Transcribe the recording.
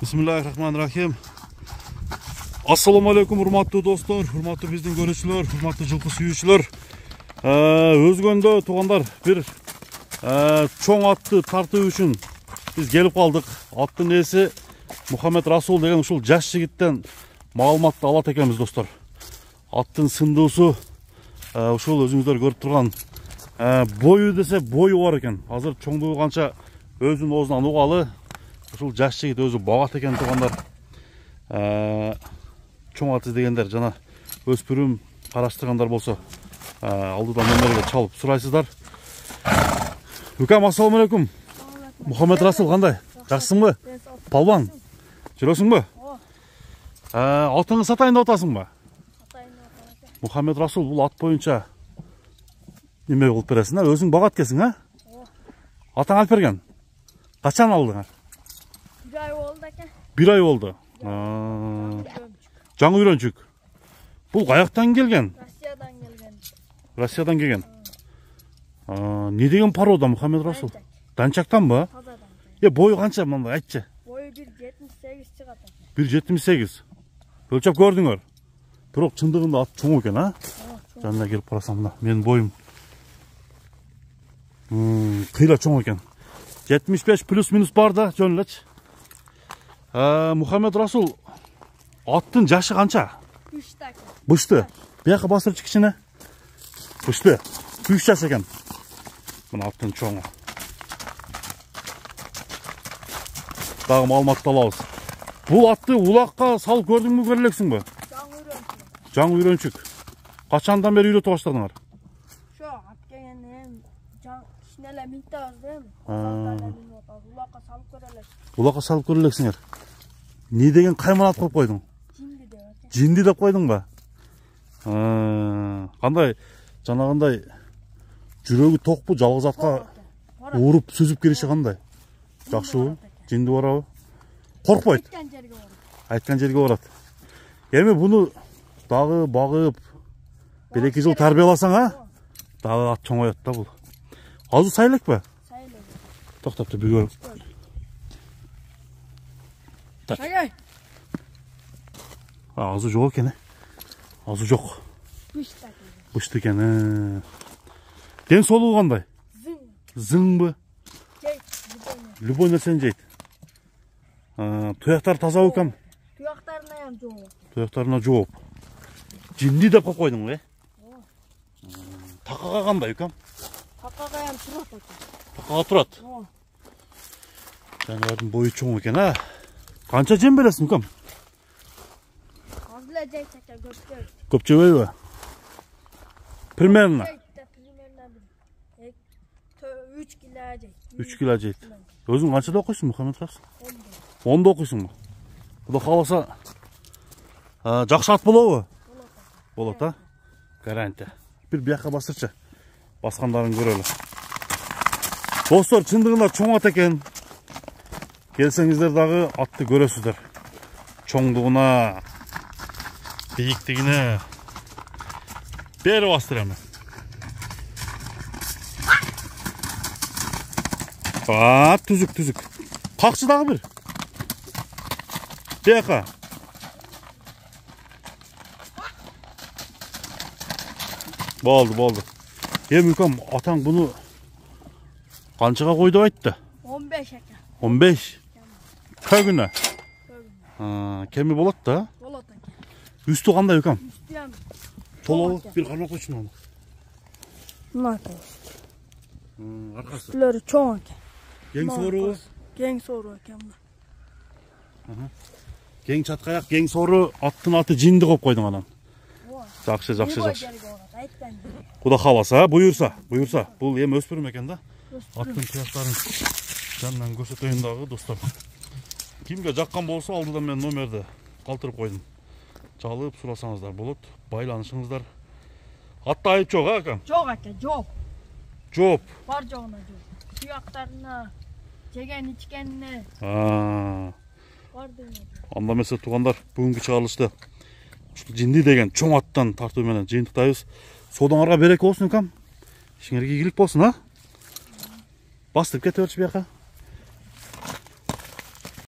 Bismillahirrahmanirrahim. Assalamu alaikum hurmatlı dostlar, hurmatlı bizden görüşçüler, hurmatlı жылқы сүйүүчүлөр. Өзгөндө тугандар bir çoң атты тартуу үчүн biz келип калдык. Аттын ээси Мухаммед Расул деген ушул жаш жигиттен маалыматты алат экенбиз достор. Аттын сындуусу ушул өзүңүздөр көрүп турган бою десе бою бар экен. Азыр чоңдугу канча өзүнүн оозунан угалы. Ушул жаш жигит өзү багат экен тугандар. Чоң ат издегендер жана өспүрүм караштыргандар болсо алдыдан номерге чалып сурайсыздар. Үкам, ассаламу алейкум. Мухаммед Расул кандай? Жакшысыңбы? Палбан. Жүрөсүңбү? Атыңды сатайын деп атасыңбы? Мухаммед Расул бул ат боюнча неме кылып бересиң, өзүң багат экенсиң, а? Атаң алып берген. Качан алдыңар? Bir ay oldu eкен. Bir ay oldu. Жаңы үйрөнчүк. Бул каяктан келген? Россиядан келген. Россиядан келген. Не деген порода Мухаммед Расул? Данчактанбы? Тазадан. Бою канча мындай айтчы? Бою 1.78 чыгат. 1.78. Өлчөп көрдүңөр. Бирок чындыгында ат чоң экен, а? Жанына келип карасам мына менин боюм. Кыйла чоң экен. 75 плюс минус бар да, жөн элечи. Мухаммед Расул аттын жашы канча? Бышты. Бияка басып чыкчыны. Бышты. 3 жаш экен. Мына аттын чоңу. Дагы маалыматты алабыз. Бул атты улакка салып көрдүңбү, көрө элексиңби? Жаңы үйрөнчүк. Качандан бери үйрөтүп баштадыңар? Шо, ат келгенден кичинеле минтте аздым. Улакка салып көрө элек. Улакка салып көрө элексиңер. Не деген кайман ат коюп койдуң? Жинди деп. Жинди деп койдуңбу? Кандай жанагындай жүрөгү токпу, жалгыз атка уруп сүзүп келиши кандай? Жакшыбы? Жинди барабы? Коркпойт. Айткан жерге барат. Эми буну дагы багып 1-2 жыл тарбияласаң, а? Дагы ат чоңоёт да бул. Азыр сай элекпи? Сай элек. Токтоп bir görüp. Ай. Азы жок экен. Азы жок. Бышты экен. Ден соолугу кандай? Зыңбы? Жейт. Любой нерсени жейт. Туяктар тазабы экен? Туяктарына ham жооп. Туяктарына жооп. Жинди деп койдуң, э? Такага кандай экен? Такага ham турат экен. Такага турат. Жаныбардын бою чоң экен, а? Канча жем бересиң, кам? Азыр жейт экен, көпчө. Көп жебейби? Примерно. 3 кило жейт. 3 кило жейт. Өзүң канчада окуйсуң, Мухаммед Расул? 10да окуйсуңбу? Кудай кааласа жакшы ат болобу? Болот, а? Гарантия. Bir бияка басырчы. Баскандарын көрөлү. Достор, чындыгында чоң ат экен. Келсеңиздер дагы атты көрөсүздөр. Чоңдугуна, бийиктигине бери бастырам. Түзүк. Какчы дагы бир. Бияка. Болду. Эми үкам, атаң буну канчага кой деп айтты? 15 экен. 15. Көгүнө. Кеми болот да? Болот экен. Үстү кандай үкам? Үстү ham Толобу бир кармап койчу муну. Мына. Аркасы. Үстүлөрү чоң экен. Кең соору. Кең соору экен мына. Кең чаткаяк, кең соору, аттын аты жинди коюп койдуң анан. Жакшы. Кудай кааласа, буюрса. Бул эми өспүрүм экен да. Аттын туяктарын жанынан көрсөтөйүн дагы, достор. Кимге жаккан болсо, алдыдан мен номерди калтырып койдум. Чалып сурасаңыздар болот, байланышыңыздар. Атта айып жок, а, акам? Жок экен, жооп. Жооп. Бар жогуна жооп. Туяктарына, жеген ичкенине. Бар дегенде. Анда эмесе тугандар, бүгүнкү чыгарылышты жинди деген чоң аттан тартуу менен жыйынтыктайбыз. Содоңарга береке болсун, акам. Ишиңерге ийгилик болсун, а? Bastırıp getir biyaka.